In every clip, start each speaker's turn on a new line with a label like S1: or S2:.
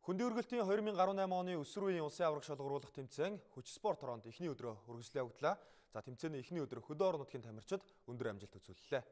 S1: Хүндийн өргөлтийн 2018 оны өсвөр үеийн улсын аварга шалгаруулах тэмцээн хүч спорт ороонд эхний өдрөө үргэлжлээ явууллаа. За тэмцээний эхний өдөр хөдөө орон нутгийн тамирчид өндөр амжилт үзүүллээ.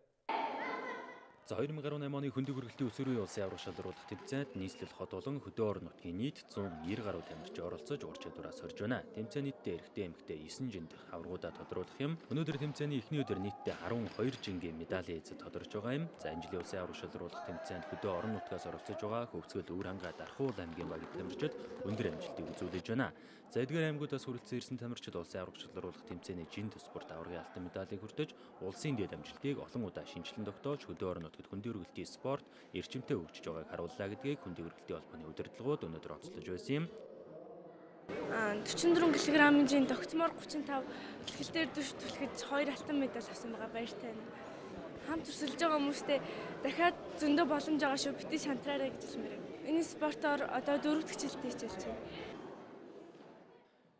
S2: За 2018 оны хүндийн өргөлтийн өсвөр үеийн улсын аварга шалгаруулах тэмцээнд нийслэл хот болон хөдөө орон нутгийн нийт 190 гаруй тамирчин оролцож ур чадвараас хорж байна. Тэмцээний нийтдээ эрэгтэй эмэгтэй 9 жинд аваргуудаа тодруулах юм. Өнөөдөр тэмцээний эхний өдөр нийтдээ 12 жингийн медалийн эзэд тодорж байгаа юм. За энэ жилийн улсын аварга шалгаруулах тэмцээнд хөдөө орон нутгаас оролцож байгаа Хөвцгөл, Өвөрхангай, Дархуул аймгийн багийн тамирчид өндөр амжилтыг үзүүлж байна. За эдгээр аймагуудаас хүрэлцэн ирсэн тамирчид улсын аварга шалгаруулах тэмцээний жинт спорт аваргын алтан медалийг хүртэж, улсын дэд амжилтыг олон удаа шинжилэн тогтоож хөдөө орон нутгад хүндийн өргөлтийн спорт эрчимтэй хөгжиж байгааг харууллаа гэдгийг хүндийн өргөлтийн холбооны удирдлагууд өнөөдөр онцлож байсан юм.
S3: 44 кг-ийн тогтмоор 35 түлхэл дээр дэвш түлхэж 2 алтан медаль авсан байгаа, баяртай байна. Хамт өрсөлдөж байгаа хүмүүстээ дахиад зөндөө боломж байгаа шүү, битгий шантраарай гэж хэлмээр байна. Энэ спортоор одоо 4-р хичээлтэй хичээлж байна.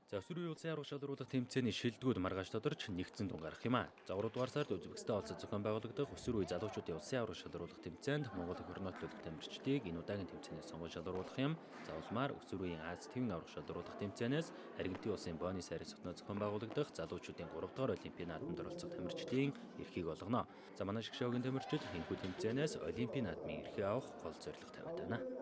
S2: За өсвөр үеийн улсын аварга шалгаруулах тэмцээний шилдэгүүд маргааш тодорч нэгдсэн дун гарах юм а. За 3 дугаар сард Үзбекистан улсад зохион байгуулагдах өсвөр үеийн залуучуудын улсын аварга шалгаруулах тэмцээнд Монгол эх орноо төлөх тамирчдыг энэ удаагийн тэмцээнээс сонгож шалгаруулах юм. За улмаар өсвөр үеийн Аз тивийн аварга шалгаруулах тэмцээнээс Аргентин улсын Буэнос Айрес хотноо зохион байгуулагдах залуучуудын 3 дугаар олимпийн наадамд оролцох тамирчдын эрхийг олгоно. За манай шгшөөгийн тамирчид энэхүү тэмцээнээс олимпийн наадмын эрхээ авах гол зорилго тавиад байна.